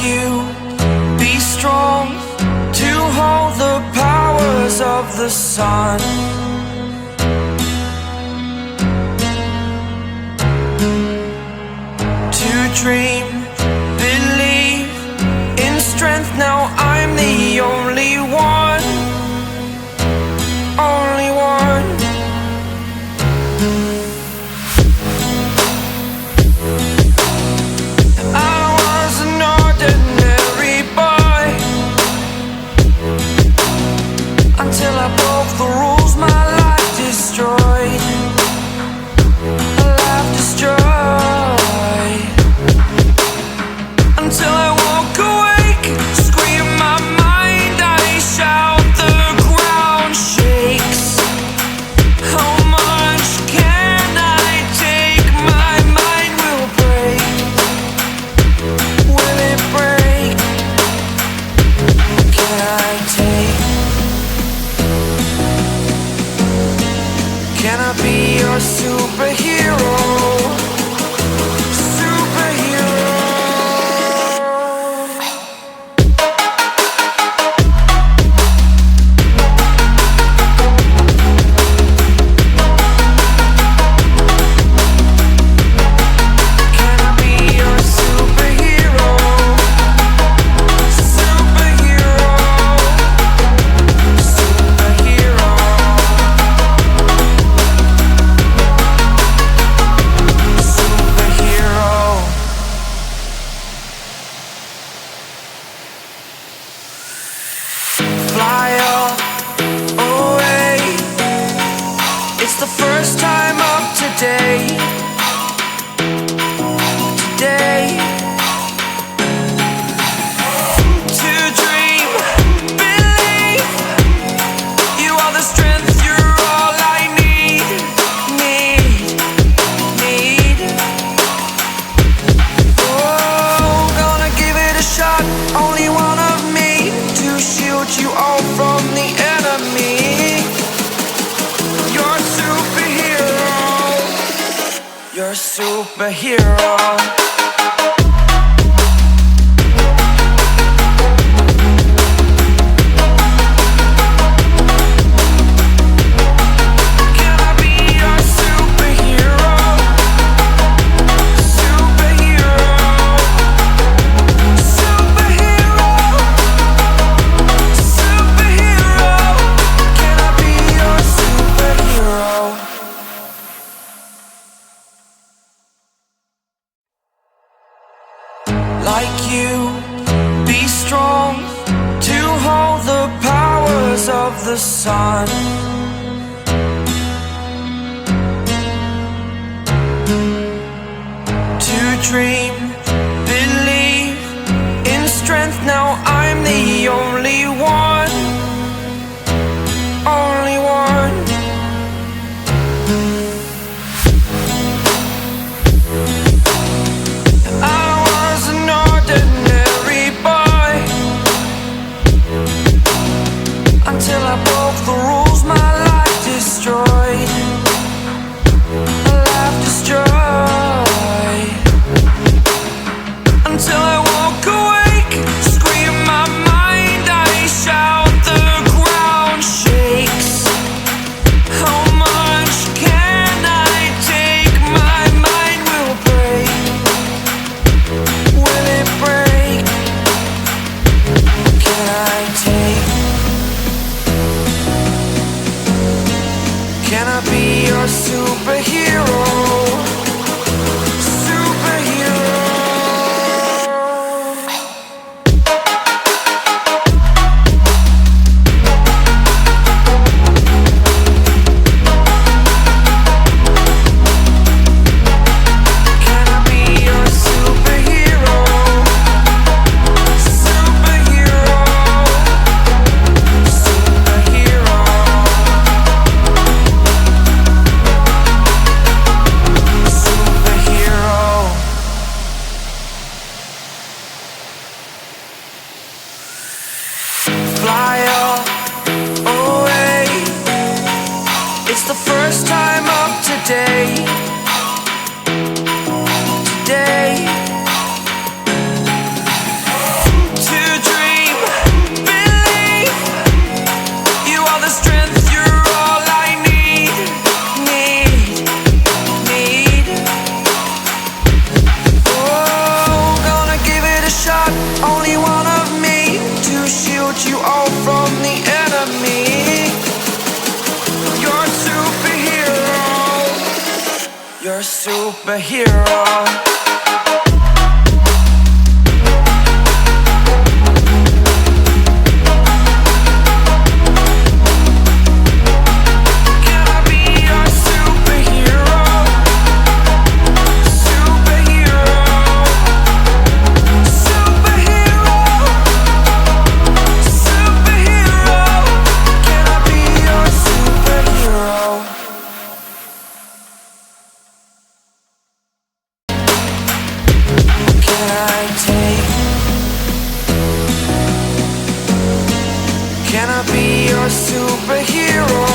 you, be strong to hold the powers of the sun. To dream, believe in strength. Now I'm the only one, only one. I was an ordinary boy until I broke the rules. My life destroyed, a life destroyed. Until I woke awake, scream my mind, I shout, the ground shakes. How much can I take? My mind will break. Will it break? Can I take? Can I be your superhero? Fly away. It's the first time of today. Today. To dream, believe. You are the strength, you're all I need. Oh, gonna give it a shot. Only one of me to shield you all from the enemy. You're a superhero. You're a superhero. Can I be your superhero? Superhero. Superhero. Superhero. Can I be your superhero? Like you, be strong to hold the powers of the sun. To dream, believe in strength. Now I'm the only one, only one. I was an ordinary boy until I broke the rules. My life destroyed, a life destroyed. Until I woke awake, scream my mind, I shout, the ground shakes. How much can I take? My mind will break. Will it break? Can I take? Can I be your superhero? Superhero. Can I be your superhero? Superhero. Superhero. Superhero. Fly away. It's the first time of today. Today. your superhero.